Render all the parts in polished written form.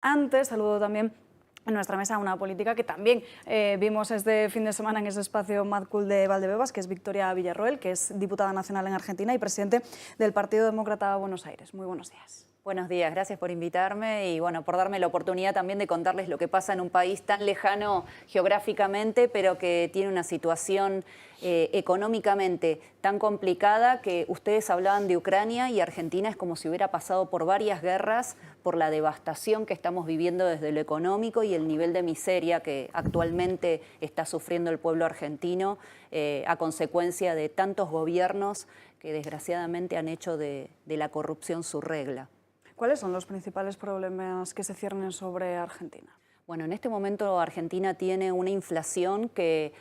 Antes, saludo también en nuestra mesa a una política que también vimos este fin de semana en ese espacio Mad Cool de Valdebebas, que es Victoria Villarroel, que es diputada nacional en Argentina y presidente del Partido Demócrata de Buenos Aires. Muy buenos días. Buenos días, gracias por invitarme y bueno, por darme la oportunidad también de contarles lo que pasa en un país tan lejano geográficamente, pero que tiene una situación económicamente tan complicada que ustedes hablaban de Ucrania y Argentina es como si hubiera pasado por varias guerras, por la devastación que estamos viviendo desde lo económico y el nivel de miseria que actualmente está sufriendo el pueblo argentino a consecuencia de tantos gobiernos que desgraciadamente han hecho de la corrupción su regla. ¿Cuáles son los principales problemas que se ciernen sobre Argentina? Bueno, en este momento Argentina tiene una inflación que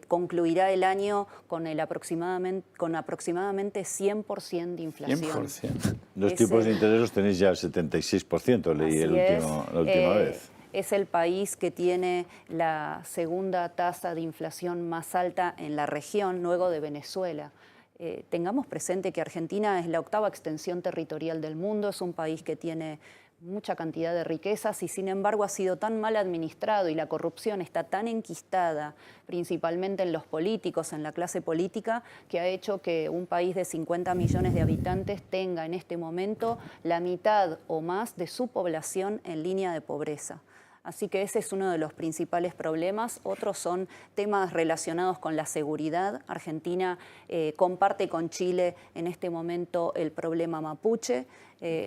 concluirá el año con aproximadamente 100% de inflación. 100%. Los tipos de interés los tenéis ya al 76%, leí la última vez. Es el país que tiene la segunda tasa de inflación más alta en la región, luego de Venezuela. Tengamos presente que Argentina es la octava extensión territorial del mundo, es un país que tiene mucha cantidad de riquezas y sin embargo ha sido tan mal administrado y la corrupción está tan enquistada, principalmente en los políticos, en la clase política, que ha hecho que un país de 50 millones de habitantes tenga en este momento la mitad o más de su población en línea de pobreza. Así que ese es uno de los principales problemas. Otros son temas relacionados con la seguridad. Argentina comparte con Chile en este momento el problema mapuche.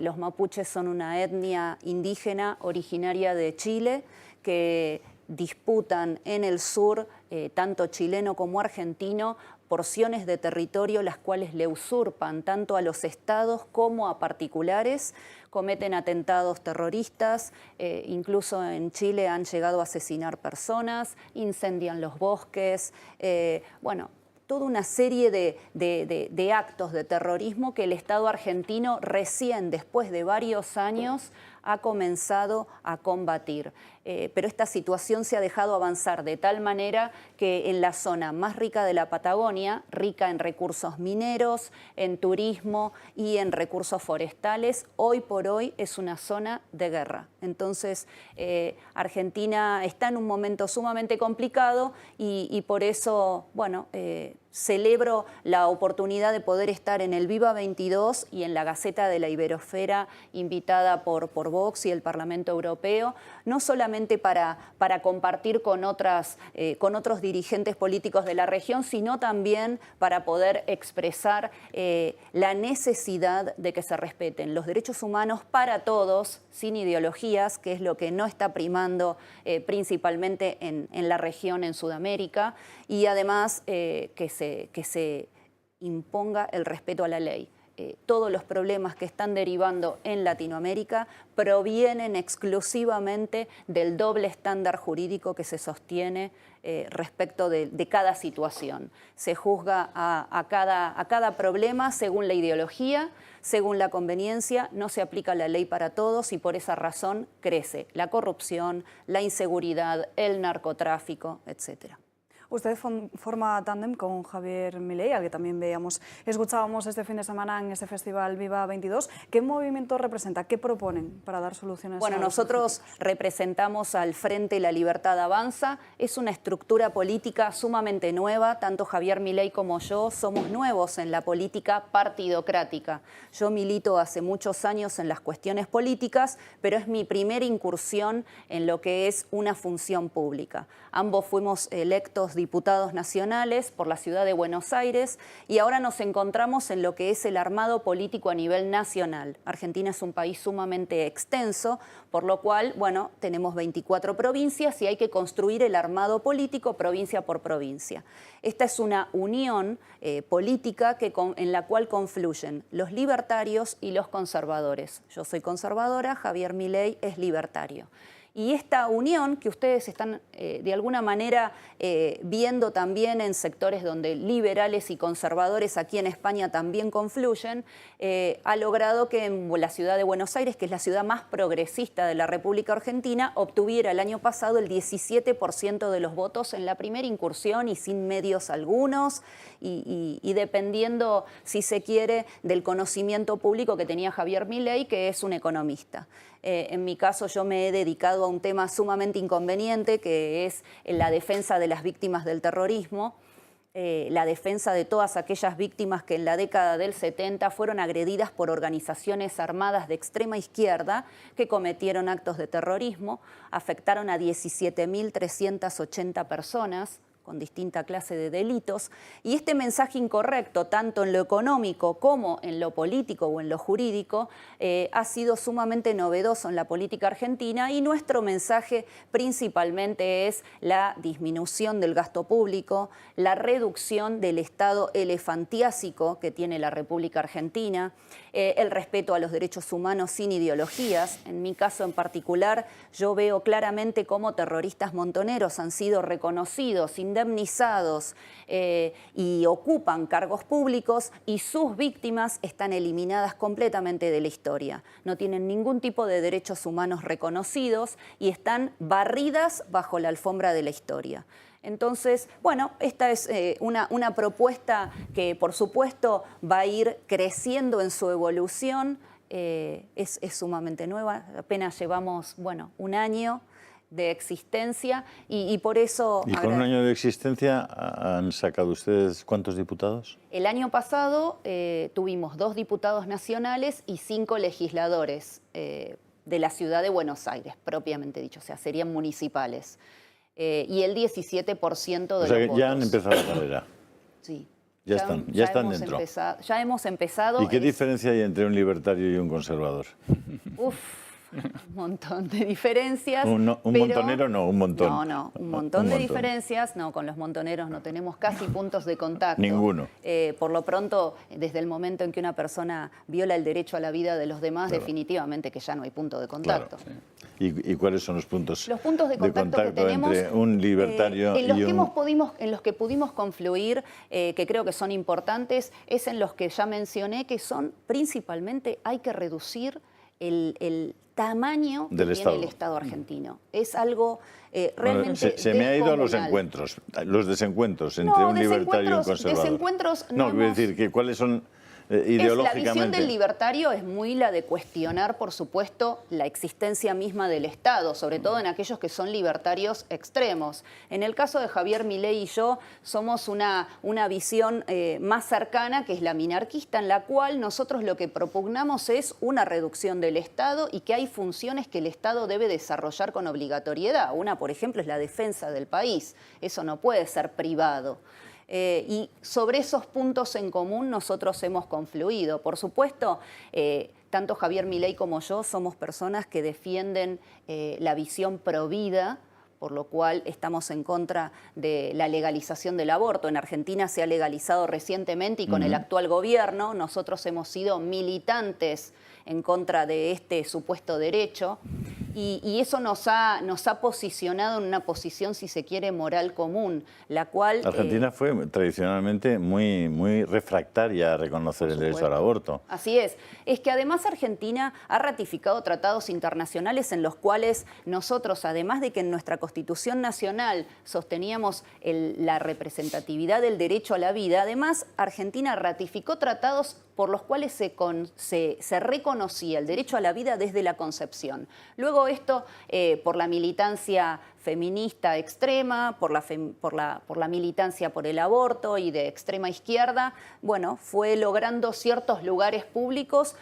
Los mapuches son una etnia indígena originaria de Chile que disputan en el sur, tanto chileno como argentino, porciones de territorio las cuales le usurpan tanto a los estados como a particulares, cometen atentados terroristas, incluso en Chile han llegado a asesinar personas, incendian los bosques, bueno, toda una serie de actos de terrorismo que el Estado argentino recién, después de varios años, ha comenzado a combatir. Pero esta situación se ha dejado avanzar de tal manera que en la zona más rica de la Patagonia, rica en recursos mineros, en turismo y en recursos forestales, hoy por hoy es una zona de guerra. Entonces, Argentina está en un momento sumamente complicado y por eso, bueno, celebro la oportunidad de poder estar en el Viva 22 y en la Gaceta de la Iberosfera, invitada por Vox y el Parlamento Europeo, no solamente para compartir con otros dirigentes políticos de la región, sino también para poder expresar la necesidad de que se respeten los derechos humanos para todos, sin ideologías, que es lo que no está primando principalmente en la región, en Sudamérica, y además que se imponga el respeto a la ley. Todos los problemas que están derivando en Latinoamérica provienen exclusivamente del doble estándar jurídico que se sostiene respecto de cada situación. Se juzga a cada problema según la ideología, según la conveniencia, no se aplica la ley para todos y por esa razón crece la corrupción, la inseguridad, el narcotráfico, etcétera. Usted forma tándem con Javier Milei, al que también escuchábamos este fin de semana en este festival Viva 22. ¿Qué movimiento representa? ¿Qué proponen para dar soluciones? Bueno, nosotros representamos al Frente La Libertad Avanza. Es una estructura política sumamente nueva. Tanto Javier Milei como yo somos nuevos en la política partidocrática. Yo milito hace muchos años en las cuestiones políticas, pero es mi primera incursión en lo que es una función pública. Ambos fuimos electos diputados nacionales por la ciudad de Buenos Aires y ahora nos encontramos en lo que es el armado político a nivel nacional. Argentina es un país sumamente extenso, por lo cual, bueno, tenemos 24 provincias y hay que construir el armado político provincia por provincia. Esta es una unión política en la cual confluyen los libertarios y los conservadores. Yo soy conservadora, Javier Milei es libertario. Y esta unión que ustedes están de alguna manera viendo también en sectores donde liberales y conservadores aquí en España también confluyen, ha logrado que en la ciudad de Buenos Aires, que es la ciudad más progresista de la República Argentina, obtuviera el año pasado el 17% de los votos en la primera incursión y sin medios algunos y dependiendo, si se quiere, del conocimiento público que tenía Javier Milei, que es un economista. En mi caso yo me he dedicado a un tema sumamente inconveniente, que es la defensa de las víctimas del terrorismo, la defensa de todas aquellas víctimas que en la década del 70 fueron agredidas por organizaciones armadas de extrema izquierda que cometieron actos de terrorismo, afectaron a 17.380 personas con distinta clase de delitos, y este mensaje incorrecto, tanto en lo económico como en lo político o en lo jurídico, ha sido sumamente novedoso en la política argentina, y nuestro mensaje principalmente es la disminución del gasto público, la reducción del Estado elefantiásico que tiene la República Argentina, el respeto a los derechos humanos sin ideologías. En mi caso en particular, yo veo claramente cómo terroristas montoneros han sido reconocidos, indemnizados y ocupan cargos públicos, y sus víctimas están eliminadas completamente de la historia. No tienen ningún tipo de derechos humanos reconocidos y están barridas bajo la alfombra de la historia. Entonces, bueno, esta es una propuesta que, por supuesto, va a ir creciendo en su evolución. Es sumamente nueva, apenas llevamos, bueno, un año de existencia y por eso... ¿Y con un año de existencia han sacado ustedes cuántos diputados? El año pasado tuvimos 2 diputados nacionales y 5 legisladores de la ciudad de Buenos Aires, propiamente dicho, o sea, serían municipales. Y el 17% de o sea, los votos. Ya han empezado la carrera. Sí. Ya están dentro. Ya hemos empezado. ¿Y qué diferencia hay entre un libertario y un conservador? Uf, un montón de diferencias. Un montonero no, un montón. No, un montón de diferencias. No, con los montoneros no tenemos casi puntos de contacto. Ninguno. Por lo pronto, desde el momento en que una persona viola el derecho a la vida de los demás, claro, definitivamente que ya no hay punto de contacto. Claro, sí. ¿Y cuáles son los puntos de contacto que tenemos entre un libertario en los que pudimos confluir, que creo que son importantes, es en los que ya mencioné, que son principalmente, hay que reducir el tamaño que tiene el Estado argentino. Es algo realmente se me ha ido a los desencuentros entre un libertario y un conservador. No, quiero decir que cuáles son ideológicamente... La visión del libertario es muy la de cuestionar, por supuesto, la existencia misma del Estado, sobre todo en aquellos que son libertarios extremos. En el caso de Javier Milei y yo, somos una visión más cercana, que es la minarquista, en la cual nosotros lo que propugnamos es una reducción del Estado y que hay funciones que el Estado debe desarrollar con obligatoriedad. Una, por ejemplo, es la defensa del país. Eso no puede ser privado. Y sobre esos puntos en común nosotros hemos confluido. Por supuesto, tanto Javier Milei como yo somos personas que defienden la visión provida, por lo cual estamos en contra de la legalización del aborto. En Argentina se ha legalizado recientemente y con el actual gobierno nosotros hemos sido militantes en contra de este supuesto derecho. Y eso nos ha posicionado en una posición, si se quiere, moral común, la cual... Argentina fue tradicionalmente muy refractaria a reconocer el derecho al aborto. Así es. Es que además Argentina ha ratificado tratados internacionales en los cuales nosotros, además de que en nuestra Constitución Nacional sosteníamos la representatividad del derecho a la vida, además Argentina ratificó tratados por los cuales se reconocía el derecho a la vida desde la concepción. Luego esto, por la militancia feminista extrema, por la militancia por el aborto y de extrema izquierda, bueno, fue logrando ciertos lugares públicos,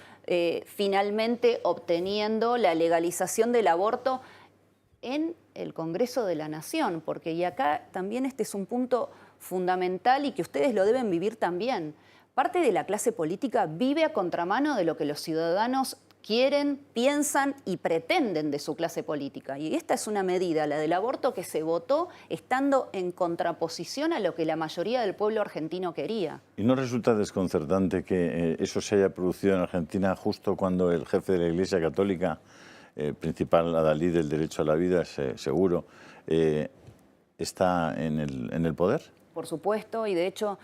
finalmente obteniendo la legalización del aborto en el Congreso de la Nación, porque y acá también este es un punto fundamental y que ustedes lo deben vivir también. Parte de la clase política vive a contramano de lo que los ciudadanos quieren, piensan y pretenden de su clase política. Y esta es una medida, la del aborto, que se votó estando en contraposición a lo que la mayoría del pueblo argentino quería. ¿Y no resulta desconcertante que eso se haya producido en Argentina justo cuando el jefe de la Iglesia Católica, principal adalid del derecho a la vida, seguro, está en el poder? Por supuesto, y de hecho,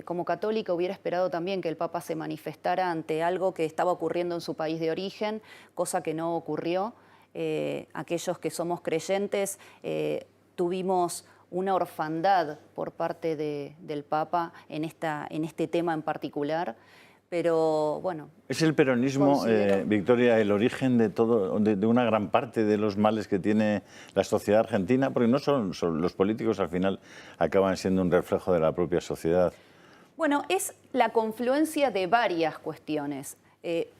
como católica hubiera esperado también que el Papa se manifestara ante algo que estaba ocurriendo en su país de origen, cosa que no ocurrió. Aquellos que somos creyentes tuvimos una orfandad por parte del Papa en este tema en particular, Pero bueno. ¿Es el peronismo, Victoria, el origen de todo, de una gran parte de los males que tiene la sociedad argentina? Porque no son los políticos, al final acaban siendo un reflejo de la propia sociedad. Bueno, es la confluencia de varias cuestiones.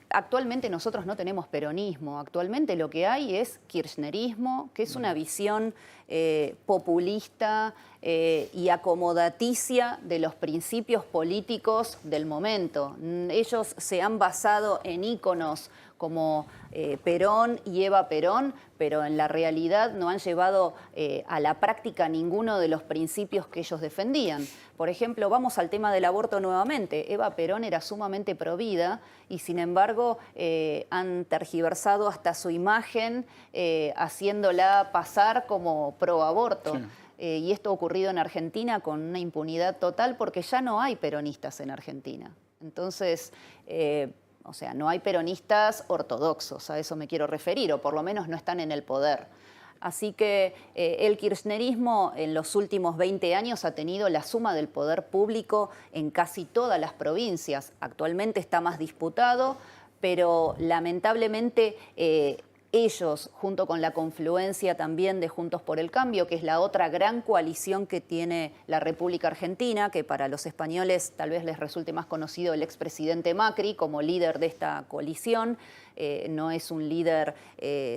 Actualmente nosotros no tenemos peronismo, actualmente lo que hay es kirchnerismo, que es una visión populista y acomodaticia de los principios políticos del momento. Ellos se han basado en íconos como Perón y Eva Perón, pero en la realidad no han llevado a la práctica ninguno de los principios que ellos defendían. Por ejemplo, vamos al tema del aborto nuevamente. Eva Perón era sumamente provida y sin embargo han tergiversado hasta su imagen haciéndola pasar como pro-aborto. Sí. Y esto ha ocurrido en Argentina con una impunidad total porque ya no hay peronistas en Argentina. Entonces, o sea, no hay peronistas ortodoxos, a eso me quiero referir, o por lo menos no están en el poder. Así que el kirchnerismo en los últimos 20 años ha tenido la suma del poder público en casi todas las provincias. Actualmente está más disputado, pero lamentablemente ellos, junto con la confluencia también de Juntos por el Cambio, que es la otra gran coalición que tiene la República Argentina, que para los españoles tal vez les resulte más conocido el expresidente Macri como líder de esta coalición, no es un líder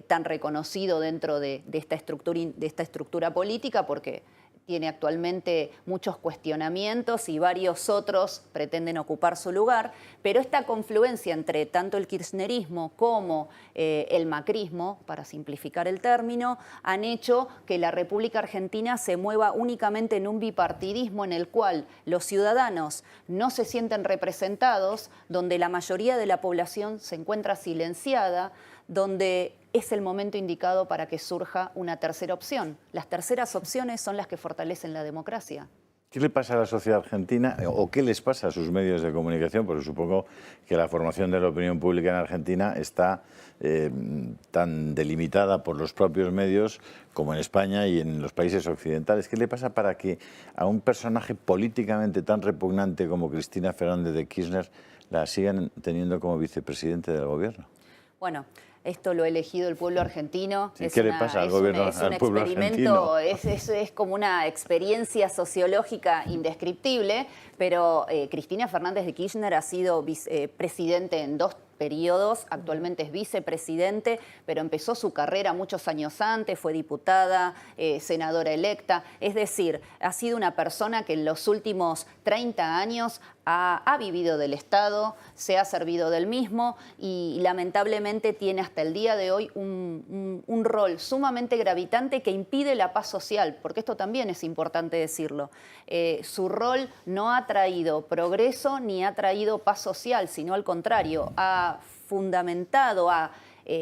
tan reconocido dentro de esta estructura política porque tiene actualmente muchos cuestionamientos y varios otros pretenden ocupar su lugar, pero esta confluencia entre tanto el kirchnerismo como el macrismo, para simplificar el término, han hecho que la República Argentina se mueva únicamente en un bipartidismo en el cual los ciudadanos no se sienten representados, donde la mayoría de la población se encuentra silenciada, donde es el momento indicado para que surja una tercera opción. Las terceras opciones son las que fortalecen la democracia. ¿Qué le pasa a la sociedad argentina o qué les pasa a sus medios de comunicación? Porque supongo que la formación de la opinión pública en Argentina está tan delimitada por los propios medios como en España y en los países occidentales. ¿Qué le pasa para que a un personaje políticamente tan repugnante como Cristina Fernández de Kirchner la sigan teniendo como vicepresidente del gobierno? Bueno, esto lo ha elegido el pueblo argentino. Sí, ¿qué le pasa al gobierno, al pueblo argentino? Es como una experiencia sociológica indescriptible, pero Cristina Fernández de Kirchner ha sido presidente en 2 periodos, actualmente es vicepresidente, pero empezó su carrera muchos años antes, fue diputada, senadora electa, es decir, ha sido una persona que en los últimos 30 años ha vivido del Estado, se ha servido del mismo y lamentablemente tiene hasta el día de hoy un rol sumamente gravitante que impide la paz social, porque esto también es importante decirlo. Su rol no ha traído progreso ni ha traído paz social, sino al contrario, ha fundamentado, ha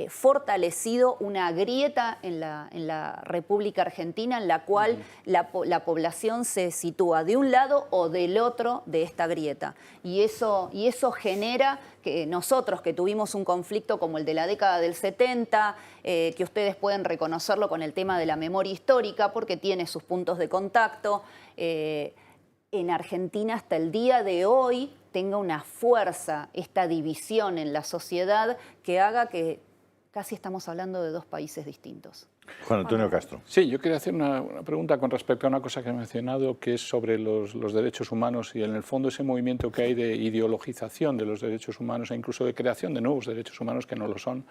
fortalecido una grieta en la República Argentina en la cual la población se sitúa de un lado o del otro de esta grieta. Y eso genera que nosotros que tuvimos un conflicto como el de la década del 70, que ustedes pueden reconocerlo con el tema de la memoria histórica porque tiene sus puntos de contacto, en Argentina hasta el día de hoy tenga una fuerza esta división en la sociedad que haga que casi estamos hablando de 2 países distintos. Juan Antonio Castro. Sí, yo quería hacer una pregunta con respecto a una cosa que he mencionado, que es sobre los derechos humanos y en el fondo ese movimiento que hay de ideologización de los derechos humanos e incluso de creación de nuevos derechos humanos que no lo son.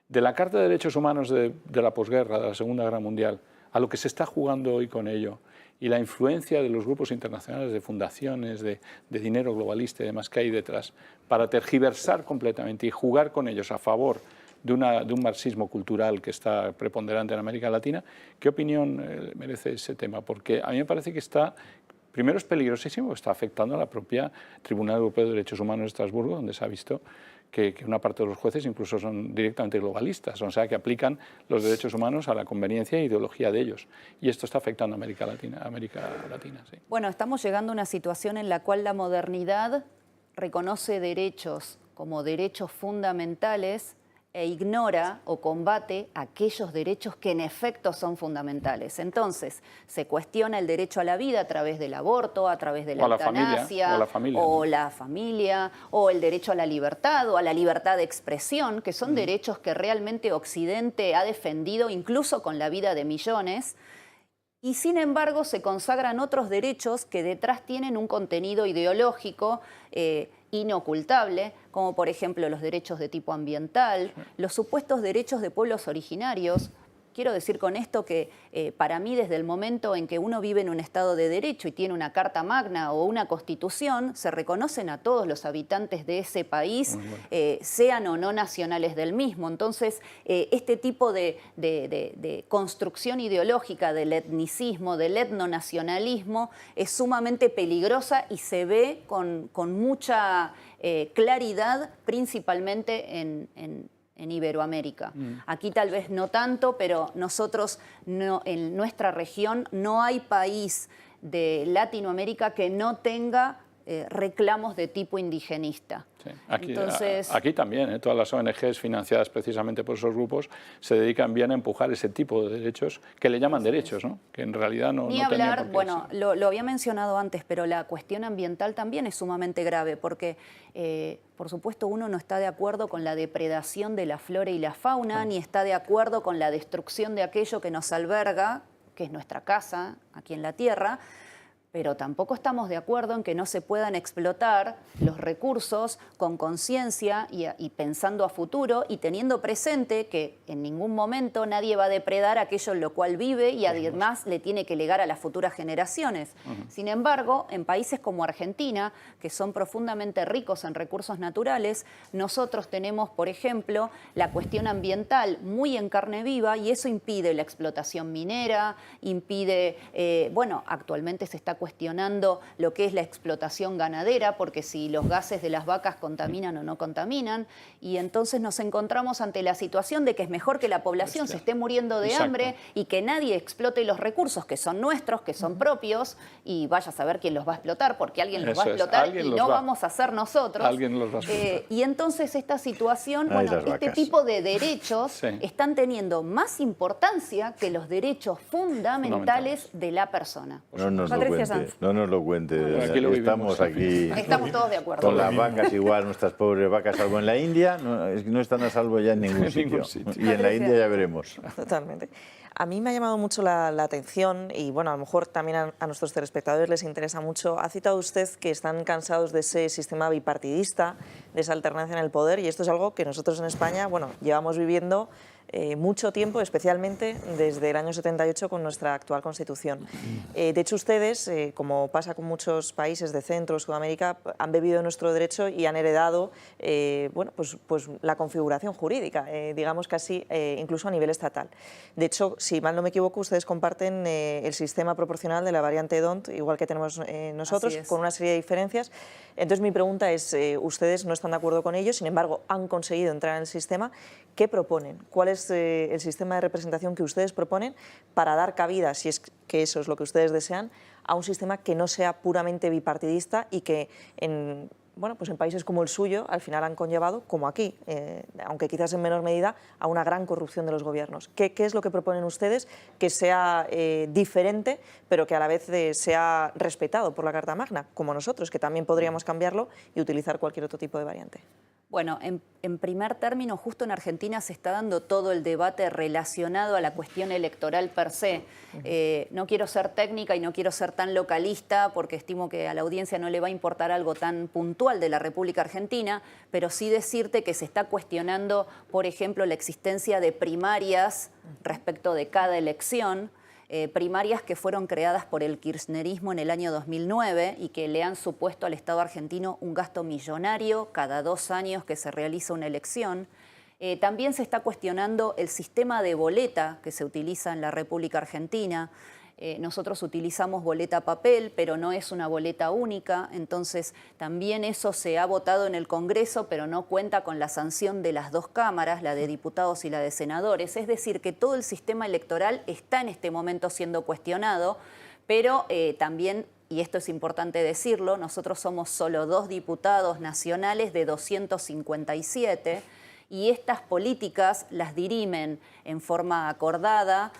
De la Carta de Derechos Humanos de la posguerra, de la Segunda Guerra Mundial, a lo que se está jugando hoy con ello y la influencia de los grupos internacionales, de fundaciones, de dinero globalista y demás que hay detrás, para tergiversar completamente y jugar con ellos a favor de un marxismo cultural que está preponderante en América Latina. ¿Qué opinión merece ese tema? Porque a mí me parece que primero es peligrosísimo, está afectando a la propia Tribunal Europeo de Derechos Humanos de Estrasburgo, donde se ha visto que una parte de los jueces incluso son directamente globalistas, o sea, que aplican los derechos humanos a la conveniencia e ideología de ellos. Y esto está afectando a América Latina. Sí. Bueno, estamos llegando a una situación en la cual la modernidad reconoce derechos como derechos fundamentales e ignora o combate aquellos derechos que en efecto son fundamentales. Entonces, se cuestiona el derecho a la vida a través del aborto, a través de la eutanasia, o la familia, o el derecho a la libertad, o a la libertad de expresión, que son derechos que realmente Occidente ha defendido incluso con la vida de millones. Y sin embargo se consagran otros derechos que detrás tienen un contenido ideológico inocultable, como por ejemplo los derechos de tipo ambiental, los supuestos derechos de pueblos originarios. Quiero decir con esto que para mí desde el momento en que uno vive en un Estado de Derecho y tiene una Carta Magna o una Constitución, se reconocen a todos los habitantes de ese país, sean o no nacionales del mismo. Entonces, este tipo de construcción ideológica del etnicismo, del etnonacionalismo, es sumamente peligrosa y se ve con mucha claridad, principalmente en Iberoamérica. Aquí tal vez no tanto, pero nosotros, en nuestra región, no hay país de Latinoamérica que no tenga reclamos de tipo indigenista. Sí. Aquí también, todas las ONGs financiadas precisamente por esos grupos se dedican bien a empujar ese tipo de derechos que le llaman derechos, ¿no? Que en realidad no Ni no hablar, por qué bueno, ser. lo había mencionado antes, pero la cuestión ambiental también es sumamente grave porque, por supuesto, uno no está de acuerdo con la depredación de la flora y la fauna, ni está de acuerdo con la destrucción de aquello que nos alberga, que es nuestra casa, aquí en la Tierra, pero tampoco estamos de acuerdo en que no se puedan explotar los recursos con conciencia y pensando a futuro y teniendo presente que en ningún momento nadie va a depredar aquello en lo cual vive y además le tiene que legar a las futuras generaciones. Sin embargo, en países como Argentina, que son profundamente ricos en recursos naturales, nosotros tenemos, por ejemplo, la cuestión ambiental muy en carne viva y eso impide la explotación minera, impide, bueno, actualmente se está cuestionando lo que es la explotación ganadera, porque si los gases de las vacas contaminan o no contaminan, y entonces nos encontramos ante la situación de que es mejor que la población se esté muriendo de hambre y que nadie explote los recursos que son nuestros, que son propios, y vaya a saber quién los va a explotar, porque alguien los va a explotar y no vamos a ser nosotros. Alguien los va a explotar. Y entonces esta situación, bueno, este tipo de derechos están teniendo más importancia que los derechos fundamentales de la persona. No nos lo Patricia cuente, Sanz. no nos lo cuente. Aquí lo Estamos aquí Estamos todos de acuerdo. con las vacas igual, nuestras pobres vacas, salvo en la India, no están a salvo ya en ningún sitio. Y en la India ya veremos. Totalmente. A mí me ha llamado mucho la atención y bueno, a lo mejor también a nuestros telespectadores les interesa mucho. Ha citado usted que están cansados de ese sistema bipartidista, de esa alternancia en el poder y esto es algo que nosotros en España, bueno, llevamos viviendo mucho tiempo, especialmente desde el año 78 con nuestra actual Constitución. De hecho, ustedes, como pasa con muchos países de Centro, Sudamérica, han bebido de nuestro derecho y han heredado bueno, pues la configuración jurídica, digamos casi incluso a nivel estatal. De hecho, si mal no me equivoco, ustedes comparten el sistema proporcional de la variante DONT, igual que tenemos nosotros, con una serie de diferencias. Entonces, mi pregunta es, ustedes no están de acuerdo con ello, sin embargo, han conseguido entrar en el sistema. ¿Qué proponen? ¿Cuál es el sistema de representación que ustedes proponen para dar cabida, si es que eso es lo que ustedes desean, a un sistema que no sea puramente bipartidista y que bueno, pues en países como el suyo al final han conllevado, como aquí, aunque quizás en menor medida, a una gran corrupción de los gobiernos? ¿Qué es lo que proponen ustedes que sea diferente, pero que a la vez sea respetado por la Carta Magna, como nosotros, que también podríamos cambiarlo y utilizar cualquier otro tipo de variante? Bueno, en primer término, justo en Argentina se está dando todo el debate relacionado a la cuestión electoral per se. No quiero ser técnica y no quiero ser tan localista porque estimo que a la audiencia no le va a importar algo tan puntual de la República Argentina, pero sí decirte que se está cuestionando, por ejemplo, la existencia de primarias respecto de cada elección. Primarias que fueron creadas por el kirchnerismo en el año 2009 y que le han supuesto al Estado argentino un gasto millonario cada 2 años que se realiza una elección. También se está cuestionando el sistema de boleta que se utiliza en la República Argentina. Nosotros utilizamos boleta papel, pero no es una boleta única, entonces también eso se ha votado en el Congreso, pero no cuenta con la sanción de las 2 cámaras, la de diputados y la de senadores. Es decir, que todo el sistema electoral está en este momento siendo cuestionado, pero también, y esto es importante decirlo, nosotros somos solo 2 diputados nacionales de 257, Y estas políticas las dirimen en forma acordada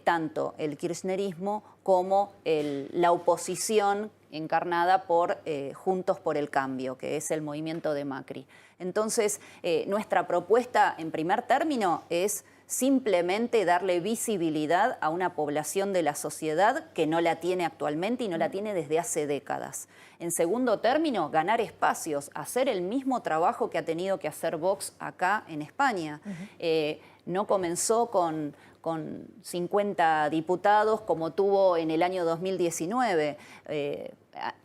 tanto el kirchnerismo como la oposición encarnada por Juntos por el Cambio, que es el movimiento de Macri. Entonces, nuestra propuesta, en primer término, es simplemente darle visibilidad a una población de la sociedad que no la tiene actualmente y no la tiene desde hace décadas. En segundo término, ganar espacios, hacer el mismo trabajo que ha tenido que hacer Vox acá en España. No comenzó con 50 diputados como tuvo en el año 2019.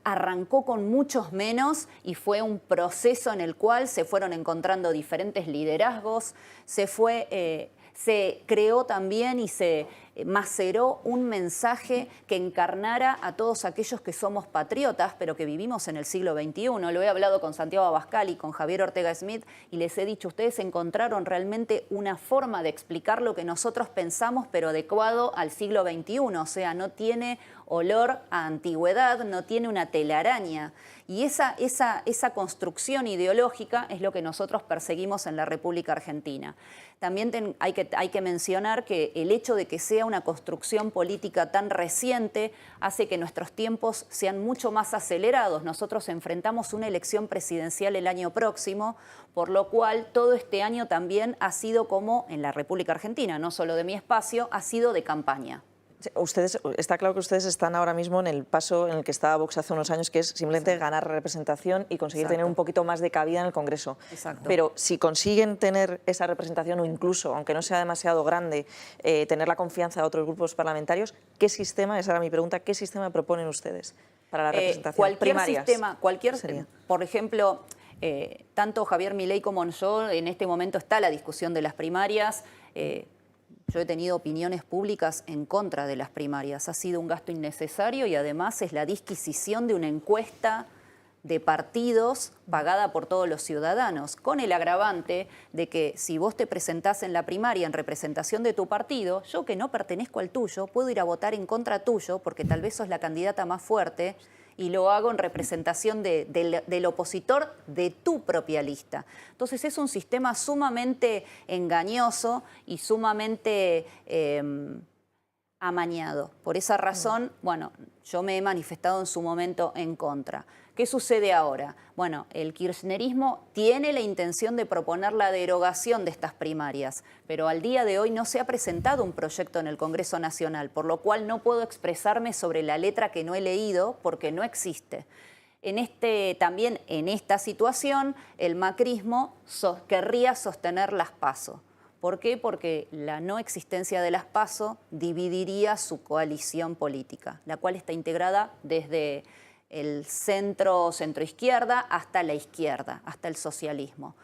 Arrancó con muchos menos y fue un proceso en el cual se fueron encontrando diferentes liderazgos, se creó también y se maceró un mensaje que encarnara a todos aquellos que somos patriotas, pero que vivimos en el siglo XXI. Lo he hablado con Santiago Abascal y con Javier Ortega Smith y les he dicho, ustedes encontraron realmente una forma de explicar lo que nosotros pensamos, pero adecuado al siglo XXI. O sea, no tiene olor a antigüedad, no tiene una telaraña. Y esa construcción ideológica es lo que nosotros perseguimos en la República Argentina. También hay que mencionar que el hecho de que sea una construcción política tan reciente hace que nuestros tiempos sean mucho más acelerados. Nosotros enfrentamos una elección presidencial el año próximo, por lo cual todo este año también ha sido como en la República Argentina, no solo de mi espacio, ha sido de campaña. Está claro que ustedes están ahora mismo en el paso en el que estaba Vox hace unos años, que es simplemente ganar representación y conseguir tener un poquito más de cabida en el Congreso. Pero si consiguen tener esa representación o incluso, aunque no sea demasiado grande, tener la confianza de otros grupos parlamentarios, ¿qué sistema, esa era mi pregunta, qué sistema proponen ustedes para la representación? Cualquier sistema, por ejemplo, tanto Javier Milei como yo, en este momento está la discusión de las primarias. Yo he tenido opiniones públicas en contra de las primarias. Ha sido un gasto innecesario y además es la disquisición de una encuesta de partidos pagada por todos los ciudadanos, con el agravante de que si vos te presentás en la primaria en representación de tu partido, yo que no pertenezco al tuyo, puedo ir a votar en contra tuyo porque tal vez sos la candidata más fuerte y lo hago en representación del opositor de tu propia lista. Entonces es un sistema sumamente engañoso y sumamente amañado. Por esa razón, bueno, yo me he manifestado en su momento en contra. ¿Qué sucede ahora? Bueno, el kirchnerismo tiene la intención de proponer la derogación de estas primarias, pero al día de hoy no se ha presentado un proyecto en el Congreso Nacional, por lo cual no puedo expresarme sobre la letra que no he leído porque no existe. También en esta situación, el macrismo querría sostener las PASO. ¿Por qué? Porque la no existencia de las PASO dividiría su coalición política, la cual está integrada desde el centro-izquierda hasta la izquierda, hasta el socialismo.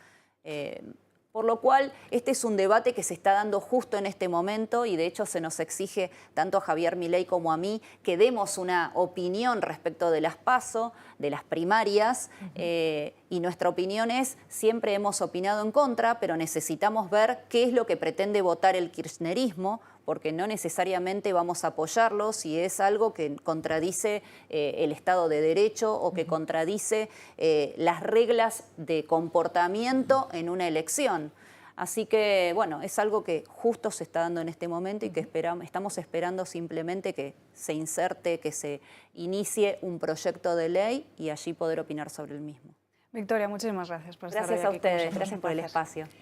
Por lo cual, este es un debate que se está dando justo en este momento y de hecho se nos exige tanto a Javier Milei como a mí que demos una opinión respecto de las PASO, de las primarias, y nuestra opinión es, siempre hemos opinado en contra, pero necesitamos ver qué es lo que pretende votar el kirchnerismo, porque no necesariamente vamos a apoyarlo si es algo que contradice el Estado de Derecho o que contradice las reglas de comportamiento en una elección. Así que, bueno, es algo que justo se está dando en este momento y que estamos esperando simplemente que se inserte, que se inicie un proyecto de ley y allí poder opinar sobre el mismo. Victoria, muchísimas gracias por estar hoy aquí Gracias a con ustedes, nosotros. gracias por el espacio.